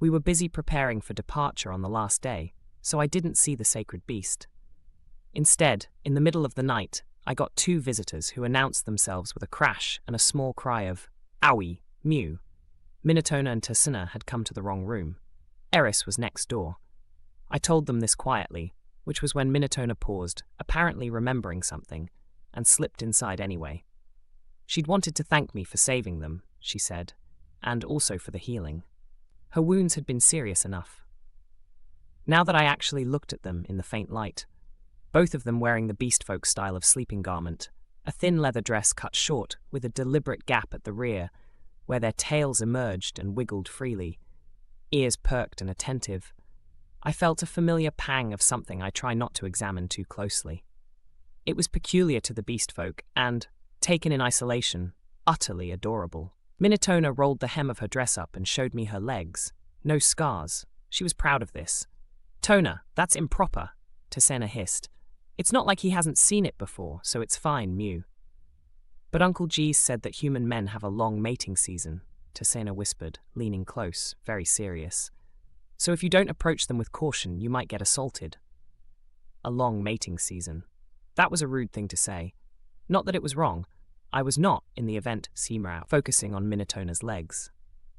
We were busy preparing for departure on the last day, so I didn't see the sacred beast. Instead, in the middle of the night, I got two visitors who announced themselves with a crash and a small cry of, "Owie, mew." Minotona and Tersina had come to the wrong room. Eris was next door. I told them this quietly, which was when Minotona paused, apparently remembering something, and slipped inside anyway. She'd wanted to thank me for saving them, she said, and also for the healing. Her wounds had been serious enough. Now that I actually looked at them in the faint light, both of them wearing the beastfolk style of sleeping garment, a thin leather dress cut short with a deliberate gap at the rear, where their tails emerged and wiggled freely, ears perked and attentive, I felt a familiar pang of something I try not to examine too closely. It was peculiar to the beastfolk and, taken in isolation, utterly adorable. Minotona rolled the hem of her dress up and showed me her legs. No scars. She was proud of this. "Tona, that's improper," Tersina hissed. "It's not like he hasn't seen it before, so it's fine, mew." "But Uncle Geese said that human men have a long mating season," Tersina whispered, leaning close, very serious. "So if you don't approach them with caution, you might get assaulted." A long mating season. That was a rude thing to say. Not that it was wrong. I was not, in the event, Simrao, focusing on Minotona's legs.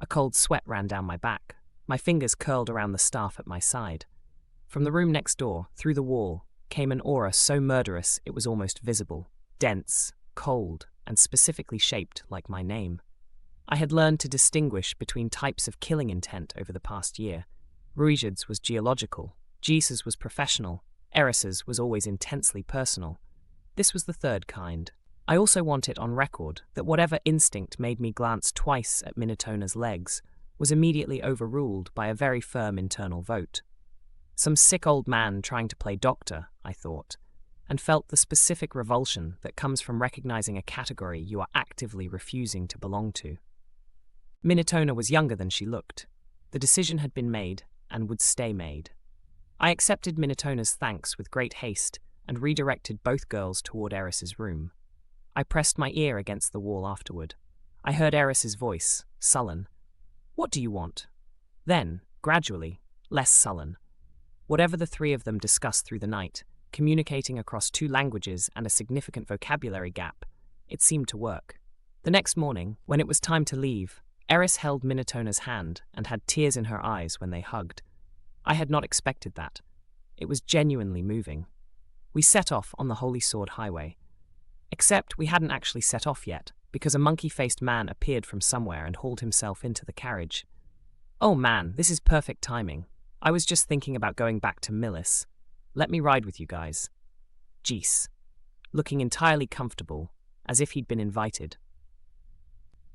A cold sweat ran down my back. My fingers curled around the staff at my side. From the room next door, through the wall, came an aura so murderous it was almost visible, dense, cold, and specifically shaped like my name. I had learned to distinguish between types of killing intent over the past year. Ruijerd's was geological, Geese's was professional, Eris's was always intensely personal. This was the third kind. I also want it on record that whatever instinct made me glance twice at Minotona's legs was immediately overruled by a very firm internal vote. Some sick old man trying to play doctor, I thought, and felt the specific revulsion that comes from recognizing a category you are actively refusing to belong to. Minotona was younger than she looked. The decision had been made and would stay made. I accepted Minotona's thanks with great haste and redirected both girls toward Eris's room. I pressed my ear against the wall afterward. I heard Eris's voice, sullen. "What do you want?" Then, gradually, less sullen. Whatever the three of them discussed through the night, communicating across two languages and a significant vocabulary gap, it seemed to work. The next morning, when it was time to leave, Eris held Minotona's hand and had tears in her eyes when they hugged. I had not expected that. It was genuinely moving. We set off on the Holy Sword Highway. Except we hadn't actually set off yet, because a monkey-faced man appeared from somewhere and hauled himself into the carriage. "Oh man, this is perfect timing. I was just thinking about going back to Millis. Let me ride with you guys." Geese, looking entirely comfortable, as if he'd been invited.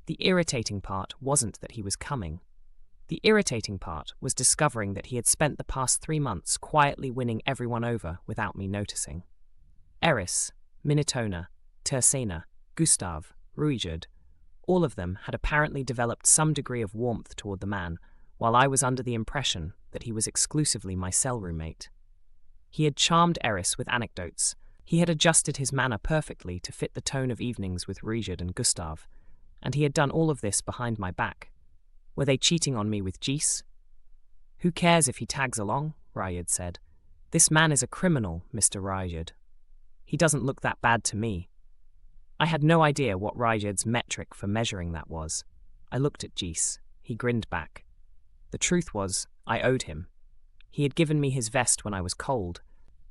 The irritating part wasn't that he was coming. The irritating part was discovering that he had spent the past 3 months quietly winning everyone over without me noticing. Eris, Minotona, Tersina, Gustav, Ruijerd, all of them had apparently developed some degree of warmth toward the man, while I was under the impression that he was exclusively my cell roommate. He had charmed Eris with anecdotes. He had adjusted his manner perfectly to fit the tone of evenings with Ruijerd and Gustav, and he had done all of this behind my back. Were they cheating on me with Geese? "Who cares if he tags along?" Ruijerd said. "This man is a criminal, Mr. Ruijerd. He doesn't look that bad to me." I had no idea what Ruijerd's metric for measuring that was. I looked at Geese. He grinned back. The truth was, I owed him. He had given me his vest when I was cold,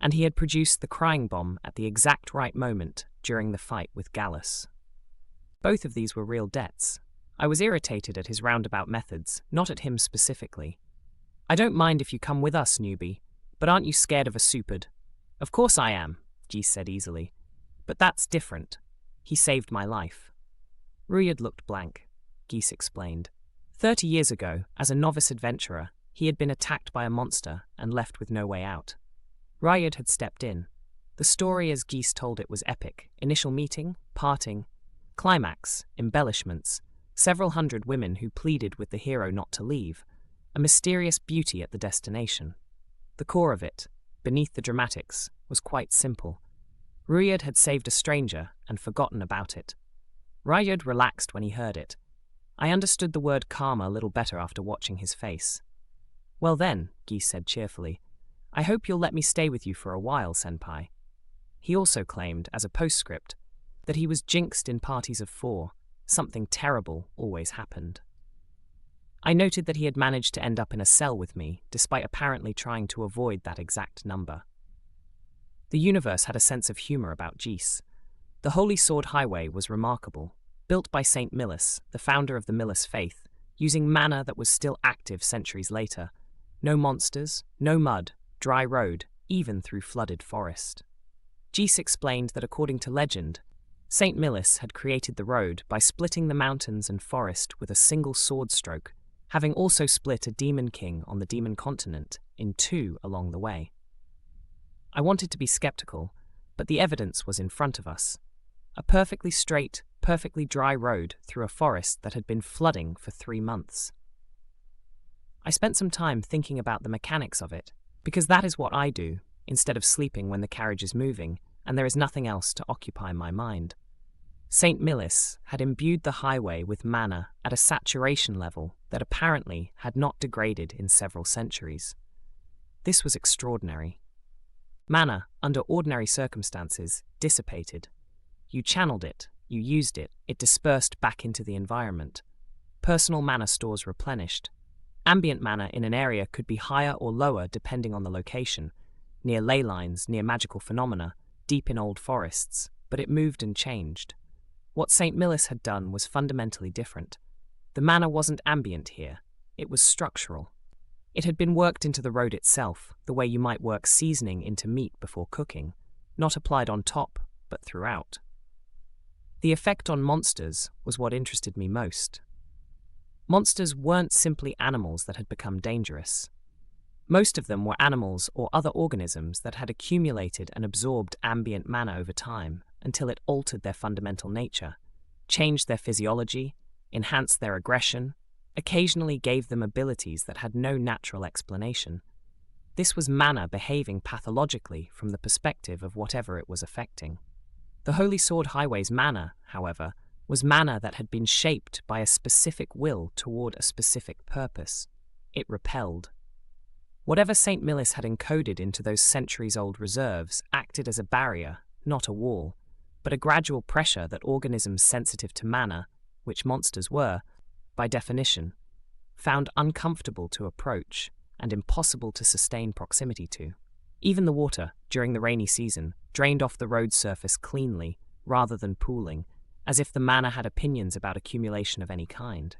and he had produced the crying bomb at the exact right moment during the fight with Gallus. Both of these were real debts. I was irritated at his roundabout methods, not at him specifically. "I don't mind if you come with us, newbie, but aren't you scared of a superd?" "Of course I am," Geese said easily. "But that's different. He saved my life." Ruijerd looked blank. Geese explained. 30 years ago, as a novice adventurer, he had been attacked by a monster and left with no way out. Ruijerd had stepped in. The story as Geese told it was epic. Initial meeting, parting, climax, embellishments, several hundred women who pleaded with the hero not to leave, a mysterious beauty at the destination. The core of it, beneath the dramatics, was quite simple. Ruijerd had saved a stranger and forgotten about it. Ruijerd relaxed when he heard it. I understood the word karma a little better after watching his face. Well then, Geese said cheerfully, I hope you'll let me stay with you for a while, senpai. He also claimed, as a postscript, that he was jinxed in parties of 4. Something terrible always happened. I noted that he had managed to end up in a cell with me, despite apparently trying to avoid that exact number. The universe had a sense of humor about Geese. The Holy Sword Highway was remarkable, built by Saint Millis, the founder of the Millis faith, using mana that was still active centuries later. No monsters, no mud, dry road, even through flooded forest. Geese explained that according to legend, Saint Millis had created the road by splitting the mountains and forest with a single sword stroke, having also split a demon king on the demon continent in 2 along the way. I wanted to be skeptical, but the evidence was in front of us. A perfectly straight, perfectly dry road through a forest that had been flooding for 3 months. I spent some time thinking about the mechanics of it, because that is what I do, instead of sleeping when the carriage is moving, and there is nothing else to occupy my mind. Saint Millis had imbued the highway with mana at a saturation level that apparently had not degraded in several centuries. This was extraordinary. Mana, under ordinary circumstances, dissipated. You channeled it, you used it, it dispersed back into the environment. Personal mana stores replenished. Ambient mana in an area could be higher or lower depending on the location, near ley lines, near magical phenomena, deep in old forests, but it moved and changed. What Saint Millis had done was fundamentally different. The mana wasn't ambient here, it was structural. It had been worked into the road itself, the way you might work seasoning into meat before cooking, not applied on top, but throughout. The effect on monsters was what interested me most. Monsters weren't simply animals that had become dangerous. Most of them were animals or other organisms that had accumulated and absorbed ambient mana over time until it altered their fundamental nature, changed their physiology, enhanced their aggression, occasionally gave them abilities that had no natural explanation. This was mana behaving pathologically from the perspective of whatever it was affecting. The Holy Sword Highway's mana, however, was mana that had been shaped by a specific will toward a specific purpose. It repelled. Whatever Saint Millis had encoded into those centuries-old reserves acted as a barrier, not a wall, but a gradual pressure that organisms sensitive to mana, which monsters were, by definition, found uncomfortable to approach and impossible to sustain proximity to. Even the water, during the rainy season, drained off the road surface cleanly, rather than pooling, as if the mana had opinions about accumulation of any kind.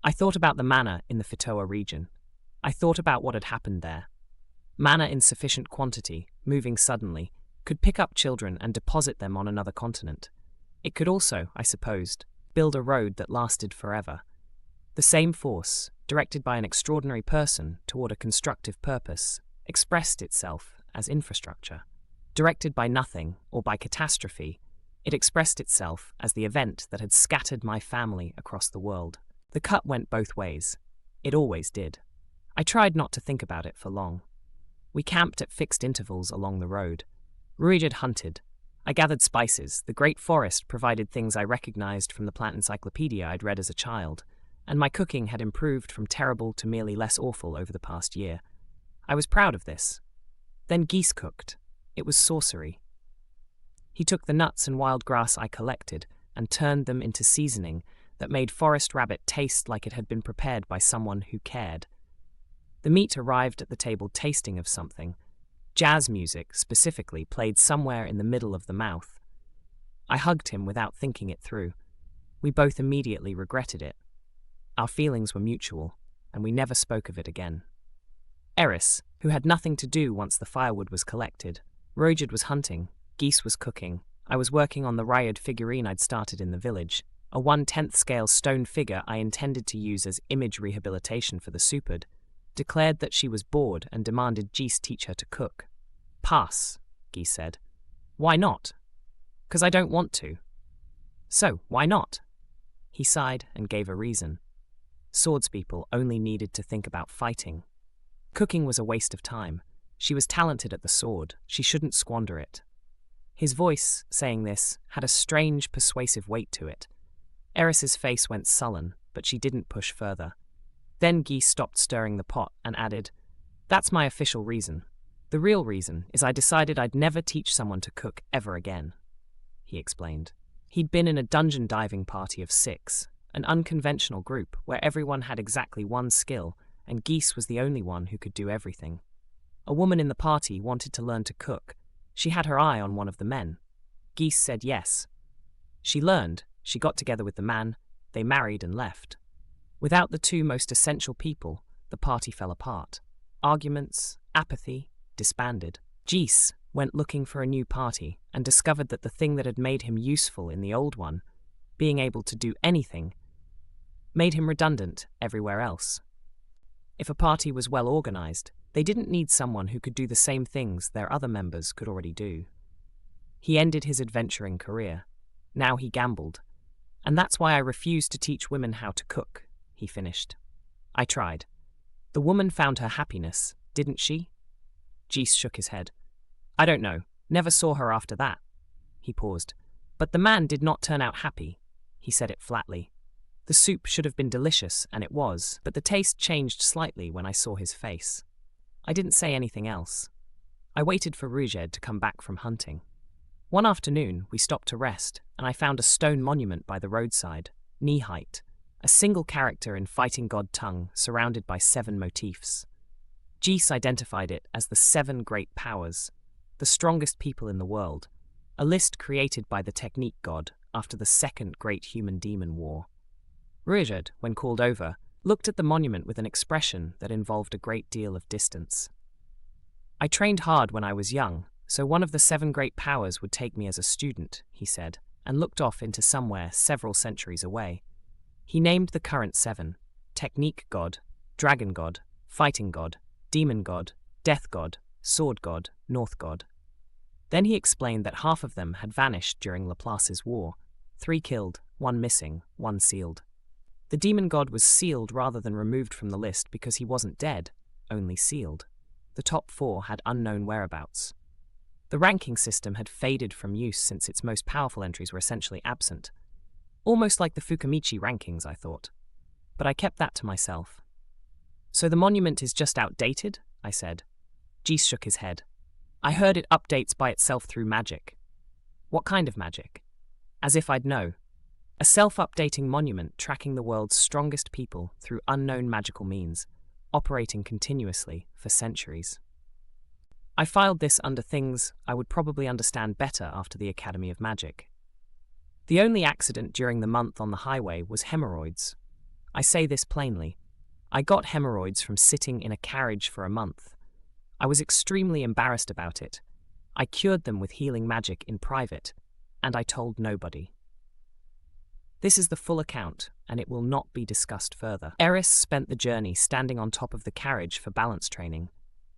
I thought about the mana in the Fitoa region. I thought about what had happened there. Mana in sufficient quantity, moving suddenly, could pick up children and deposit them on another continent. It could also, I supposed, build a road that lasted forever. The same force, directed by an extraordinary person toward a constructive purpose, expressed itself as infrastructure. Directed by nothing or by catastrophe, it expressed itself as the event that had scattered my family across the world. The cut went both ways. It always did. I tried not to think about it for long. We camped at fixed intervals along the road. Ruijerd hunted. I gathered spices. The great forest provided things I recognized from the plant encyclopedia I'd read as a child, and my cooking had improved from terrible to merely less awful over the past year. I was proud of this. Then Geese cooked. It was sorcery. He took the nuts and wild grass I collected and turned them into seasoning that made forest rabbit taste like it had been prepared by someone who cared. The meat arrived at the table tasting of something. Jazz music, specifically, played somewhere in the middle of the mouth. I hugged him without thinking it through. We both immediately regretted it. Our feelings were mutual, and we never spoke of it again. Eris, who had nothing to do once the firewood was collected. Ruijerd was hunting. Geese was cooking. I was working on the Ruijerd figurine I'd started in the village, a 1/10 scale stone figure I intended to use as image rehabilitation for the superd. Declared that she was bored and demanded Geese teach her to cook. Pass, Geese said. Why not? 'Cause I don't want to. So, why not? He sighed and gave a reason. Swordspeople only needed to think about fighting. Cooking was a waste of time. She was talented at the sword. She shouldn't squander it. His voice, saying this, had a strange, persuasive weight to it. Eris's face went sullen, but she didn't push further. Then Geese stopped stirring the pot and added, "That's my official reason. The real reason is I decided I'd never teach someone to cook ever again," he explained. He'd been in a dungeon diving party of 6, an unconventional group where everyone had exactly one skill, and Geese was the only one who could do everything. A woman in the party wanted to learn to cook. She had her eye on one of the men. Geese said yes. She learned, she got together with the man, they married and left. Without the two most essential people, the party fell apart. Arguments, apathy, disbanded. Geese went looking for a new party and discovered that the thing that had made him useful in the old one, being able to do anything, made him redundant everywhere else. If a party was well organized, they didn't need someone who could do the same things their other members could already do. He ended his adventuring career. Now he gambled. "And that's why I refused to teach women how to cook," he finished. "I tried. The woman found her happiness, didn't she?" Geese shook his head. "I don't know. Never saw her after that." He paused. "But the man did not turn out happy." He said it flatly. "The soup should have been delicious, and it was, but the taste changed slightly when I saw his face." I didn't say anything else. I waited for Ruijerd to come back from hunting. One afternoon, we stopped to rest, and I found a stone monument by the roadside, knee-height, a single character in fighting god tongue surrounded by 7 motifs. Geese identified it as the 7 great powers, the strongest people in the world, a list created by the technique god after the second great human-demon war. Ruijerd, when called over, looked at the monument with an expression that involved a great deal of distance. "I trained hard when I was young, so one of the 7 great powers would take me as a student," he said, and looked off into somewhere several centuries away. He named the current 7: Technique God, Dragon God, Fighting God, Demon God, Death God, Sword God, North God. Then he explained that half of them had vanished during Laplace's war, 3 killed, 1 missing, 1 sealed. The Demon God was sealed rather than removed from the list because he wasn't dead, only sealed. The top 4 had unknown whereabouts. The ranking system had faded from use since its most powerful entries were essentially absent. Almost like the Fukamichi rankings, I thought. But I kept that to myself. "So the monument is just outdated?" I said. Geese shook his head. "I heard it updates by itself through magic." "What kind of magic?" As if I'd know. "A self-updating monument tracking the world's strongest people through unknown magical means, operating continuously for centuries." I filed this under things I would probably understand better after the Academy of Magic. The only accident during the month on the highway was hemorrhoids. I say this plainly. I got hemorrhoids from sitting in a carriage for a month. I was extremely embarrassed about it. I cured them with healing magic in private, and I told nobody. This is the full account, and it will not be discussed further. Eris spent the journey standing on top of the carriage for balance training,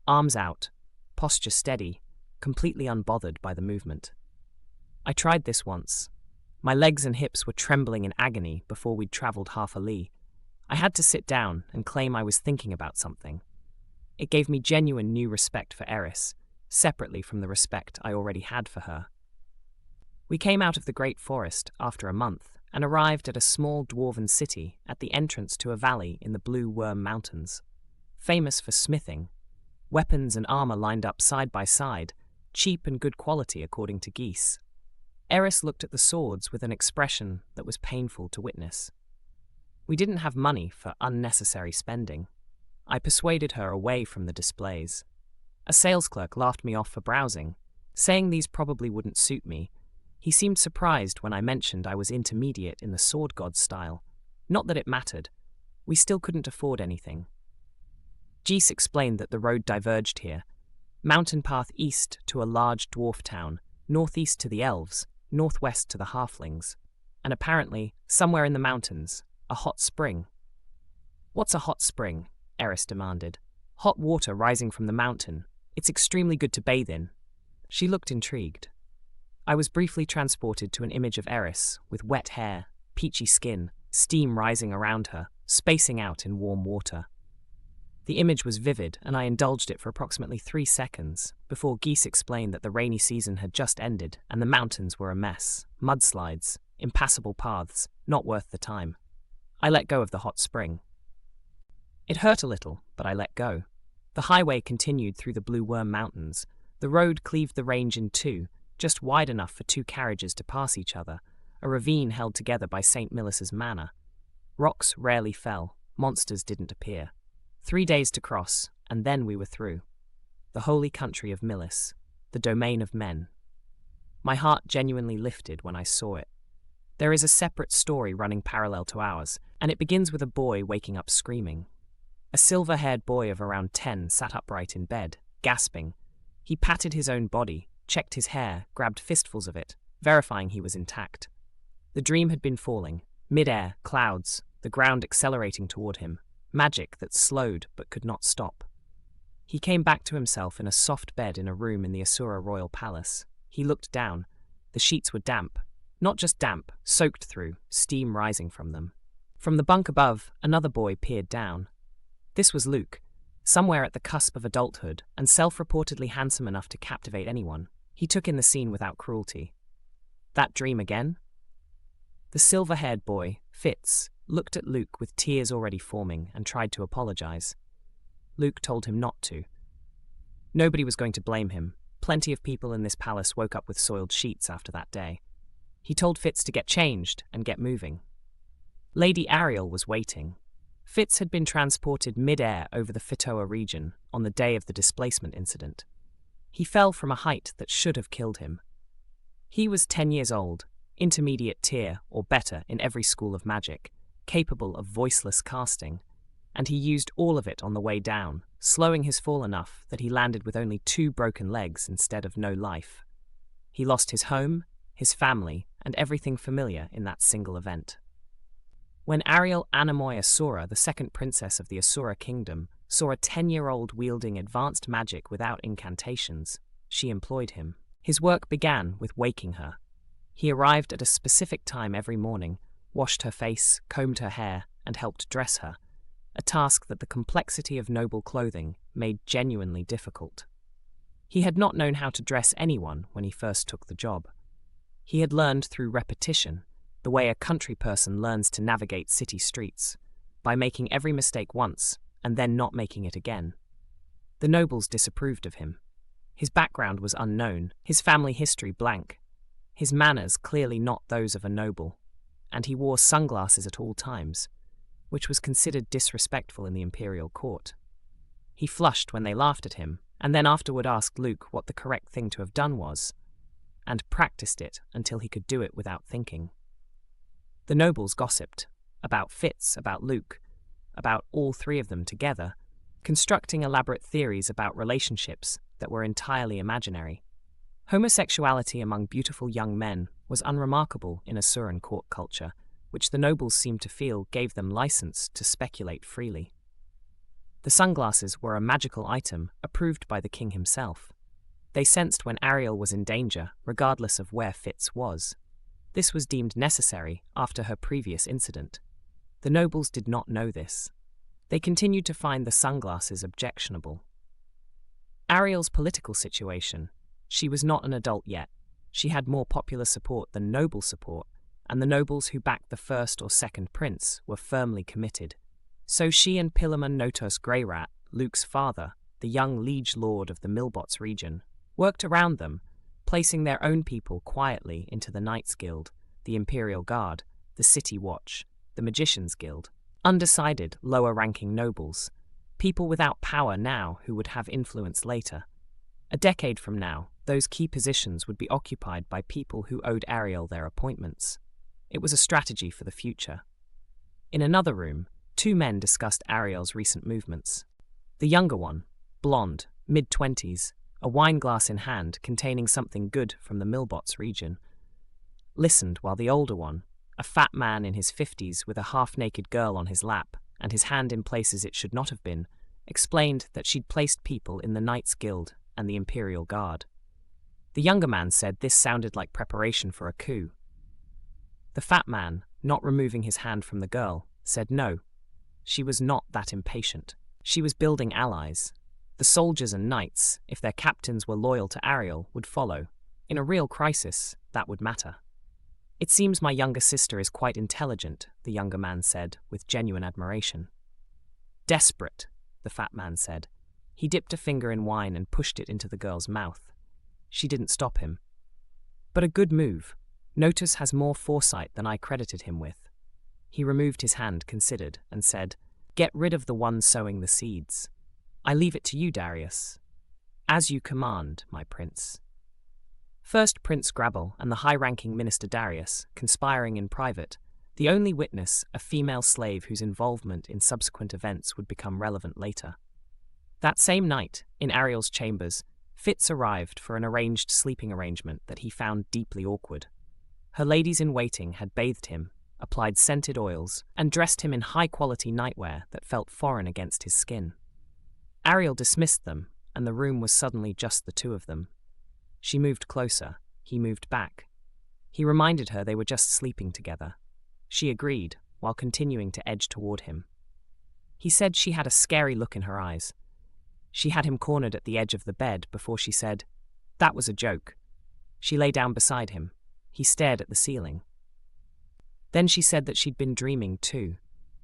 arms out, posture steady, completely unbothered by the movement. I tried this once. My legs and hips were trembling in agony before we'd travelled half a li. I had to sit down and claim I was thinking about something. It gave me genuine new respect for Eris, separately from the respect I already had for her. We came out of the great forest after a month and arrived at a small dwarven city at the entrance to a valley in the Blue Worm Mountains, famous for smithing. Weapons and armor lined up side by side, cheap and good quality according to Geese. Eris looked at the swords with an expression that was painful to witness. We didn't have money for unnecessary spending. I persuaded her away from the displays. A sales clerk laughed me off for browsing, saying these probably wouldn't suit me. He seemed surprised when I mentioned I was intermediate in the sword god style. Not that it mattered. We still couldn't afford anything. Geese explained that the road diverged here. Mountain path east to a large dwarf town, northeast to the elves, northwest to the halflings, and apparently, somewhere in the mountains, a hot spring. "What's a hot spring?" Eris demanded. "Hot water rising from the mountain. It's extremely good to bathe in." She looked intrigued. I was briefly transported to an image of Eris, with wet hair, peachy skin, steam rising around her, spacing out in warm water. The image was vivid, and I indulged it for approximately 3 seconds, before Geese explained that the rainy season had just ended and the mountains were a mess, mudslides, impassable paths, not worth the time. I let go of the hot spring. It hurt a little, but I let go. The highway continued through the Blue Worm Mountains. The road cleaved the range in two, just wide enough for two carriages to pass each other, a ravine held together by Saint Millis's manor. Rocks rarely fell, monsters didn't appear. 3 days to cross, and then we were through. The Holy Country of Millis, the domain of men. My heart genuinely lifted when I saw it. There is a separate story running parallel to ours, and it begins with a boy waking up screaming. A silver-haired boy of around 10 sat upright in bed, gasping. He patted his own body, checked his hair, grabbed fistfuls of it, verifying he was intact. The dream had been falling. Mid-air, clouds, the ground accelerating toward him. Magic that slowed but could not stop. He came back to himself in a soft bed in a room in the Asura royal palace. He looked down. The sheets were damp. Not just damp, soaked through, steam rising from them. From the bunk above, another boy peered down. This was Luke, somewhere at the cusp of adulthood and self-reportedly handsome enough to captivate anyone. He took in the scene without cruelty. That dream again? The silver-haired boy, Fitz, looked at Luke with tears already forming and tried to apologize. Luke told him not to. Nobody was going to blame him. Plenty of people in this palace woke up with soiled sheets after that day. He told Fitz to get changed and get moving. Lady Ariel was waiting. Fitz had been transported mid-air over the Fitoa region on the day of the Displacement Incident. He fell from a height that should have killed him. He was 10 years old, intermediate tier or better in every school of magic, capable of voiceless casting, and he used all of it on the way down, slowing his fall enough that he landed with only 2 broken legs instead of no life. He lost his home, his family, and everything familiar in that single event. When Ariel Anemoy Asura, the second princess of the Asura Kingdom, saw a 10-year-old wielding advanced magic without incantations, she employed him. His work began with waking her. He arrived at a specific time every morning, washed her face, combed her hair, and helped dress her, a task that the complexity of noble clothing made genuinely difficult. He had not known how to dress anyone when he first took the job. He had learned through repetition, the way a country person learns to navigate city streets, by making every mistake once and then not making it again. The nobles disapproved of him. His background was unknown, his family history blank, his manners clearly not those of a noble, and he wore sunglasses at all times, which was considered disrespectful in the imperial court. He flushed when they laughed at him, and then afterward asked Luke what the correct thing to have done was, and practiced it until he could do it without thinking. The nobles gossiped, about Fitz, about Luke, about all 3 of them together, constructing elaborate theories about relationships that were entirely imaginary. Homosexuality among beautiful young men was unremarkable in Asuran court culture, which the nobles seemed to feel gave them license to speculate freely. The sunglasses were a magical item approved by the king himself. They sensed when Ariel was in danger, regardless of where Fitz was. This was deemed necessary after her previous incident. The nobles did not know this. They continued to find the sunglasses objectionable. Ariel's political situation. She was not an adult yet. She had more popular support than noble support, and the nobles who backed the first or second prince were firmly committed. So she and Pilaman Notos Greyrat, Luke's father, the young liege lord of the Milbots region, worked around them, placing their own people quietly into the Knights Guild, the Imperial Guard, the City Watch, the Magicians Guild, undecided, lower-ranking nobles, people without power now who would have influence later. A decade from now, those key positions would be occupied by people who owed Ariel their appointments. It was a strategy for the future. In another room, 2 men discussed Ariel's recent movements. The younger one, blonde, mid-20s, a wineglass in hand containing something good from the Milbots region, listened while the older one, a fat man in his 50s with a half-naked girl on his lap and his hand in places it should not have been, explained that she'd placed people in the Knights Guild and the Imperial Guard. The younger man said this sounded like preparation for a coup. The fat man, not removing his hand from the girl, said no. She was not that impatient. She was building allies. The soldiers and knights, if their captains were loyal to Ariel, would follow. In a real crisis, that would matter. It seems my younger sister is quite intelligent, the younger man said, with genuine admiration. Desperate, the fat man said. He dipped a finger in wine and pushed it into the girl's mouth. She didn't stop him. But a good move. Notus has more foresight than I credited him with. He removed his hand, considered, and said, Get rid of the one sowing the seeds. I leave it to you, Darius. As you command, my prince. First Prince Grabble and the high-ranking Minister Darius, conspiring in private, the only witness, a female slave whose involvement in subsequent events would become relevant later. That same night, in Ariel's chambers, Fitz arrived for an arranged sleeping arrangement that he found deeply awkward. Her ladies-in-waiting had bathed him, applied scented oils, and dressed him in high-quality nightwear that felt foreign against his skin. Ariel dismissed them, and the room was suddenly just the two of them. She moved closer. He moved back. He reminded her they were just sleeping together. She agreed, while continuing to edge toward him. He said she had a scary look in her eyes. She had him cornered at the edge of the bed before she said, That was a joke. She lay down beside him. He stared at the ceiling. Then she said that she'd been dreaming too.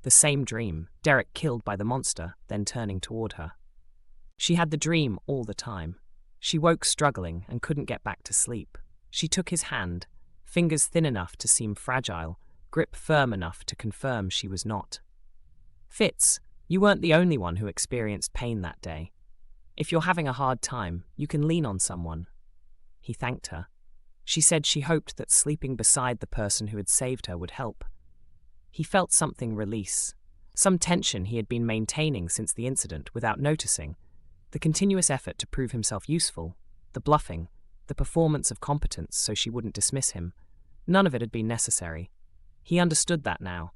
The same dream, Derek killed by the monster, then turning toward her. She had the dream all the time. She woke struggling and couldn't get back to sleep. She took his hand, fingers thin enough to seem fragile, grip firm enough to confirm she was not. Fitz, you weren't the only one who experienced pain that day. If you're having a hard time, you can lean on someone. He thanked her. She said she hoped that sleeping beside the person who had saved her would help. He felt something release, some tension he had been maintaining since the incident without noticing. The continuous effort to prove himself useful, the bluffing, the performance of competence so she wouldn't dismiss him, none of it had been necessary. He understood that now.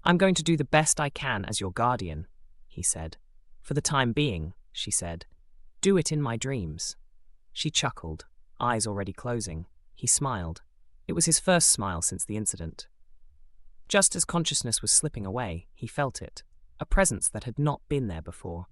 I'm going to do the best I can as your guardian, he said. For the time being, she said. Do it in my dreams. She chuckled, eyes already closing. He smiled. It was his first smile since the incident. Just as consciousness was slipping away, he felt it, a presence that had not been there before.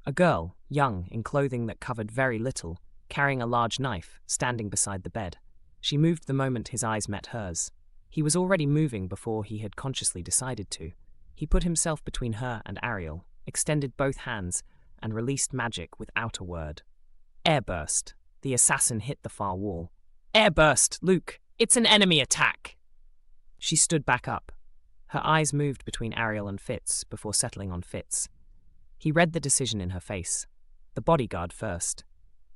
A girl, young, in clothing that covered very little, carrying a large knife, standing beside the bed. She moved the moment his eyes met hers. He was already moving before he had consciously decided to. He put himself between her and Ariel, extended both hands, and released magic without a word. Airburst. The assassin hit the far wall. Airburst, Luke! It's an enemy attack! She stood back up. Her eyes moved between Ariel and Fitz before settling on Fitz. He read the decision in her face. The bodyguard first.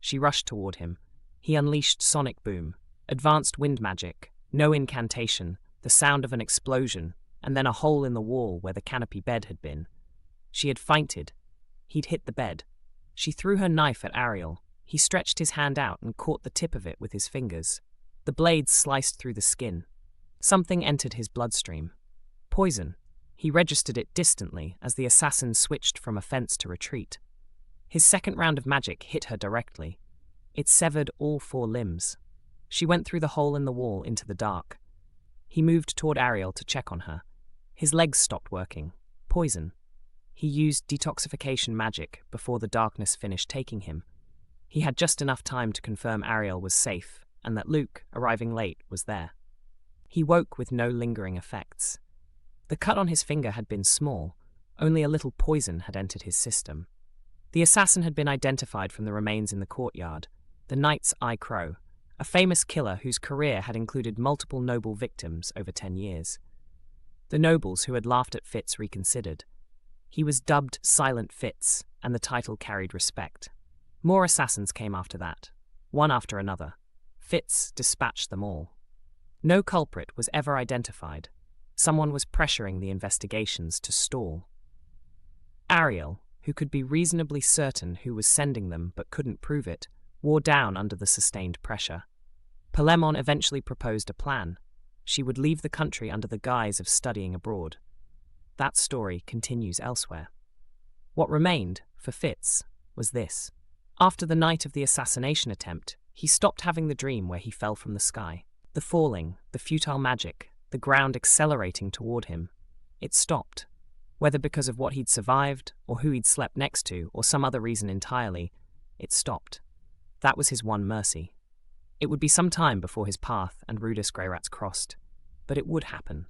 She rushed toward him. He unleashed sonic boom, advanced wind magic, no incantation, the sound of an explosion, and then a hole in the wall where the canopy bed had been. She had feinted. He'd hit the bed. She threw her knife at Ariel. He stretched his hand out and caught the tip of it with his fingers. The blade sliced through the skin. Something entered his bloodstream. Poison. He registered it distantly as the assassin switched from offense to retreat. His second round of magic hit her directly. It severed all 4 limbs. She went through the hole in the wall into the dark. He moved toward Ariel to check on her. His legs stopped working. Poison. He used detoxification magic before the darkness finished taking him. He had just enough time to confirm Ariel was safe and that Luke, arriving late, was there. He woke with no lingering effects. The cut on his finger had been small. Only a little poison had entered his system. The assassin had been identified from the remains in the courtyard. The Knight's Eye Crow, a famous killer whose career had included multiple noble victims over 10 years. The nobles who had laughed at Fitz reconsidered. He was dubbed Silent Fitz, and the title carried respect. More assassins came after that, one after another. Fitz dispatched them all. No culprit was ever identified. Someone was pressuring the investigations to stall. Ariel, who could be reasonably certain who was sending them but couldn't prove it, wore down under the sustained pressure. Palemon eventually proposed a plan. She would leave the country under the guise of studying abroad. That story continues elsewhere. What remained, for Fitz, was this. After the night of the assassination attempt, he stopped having the dream where he fell from the sky. The falling, the futile magic, the ground accelerating toward him. It stopped. Whether because of what he'd survived, or who he'd slept next to, or some other reason entirely, it stopped. That was his one mercy. It would be some time before his path and Rudeus Greyrats crossed, but it would happen.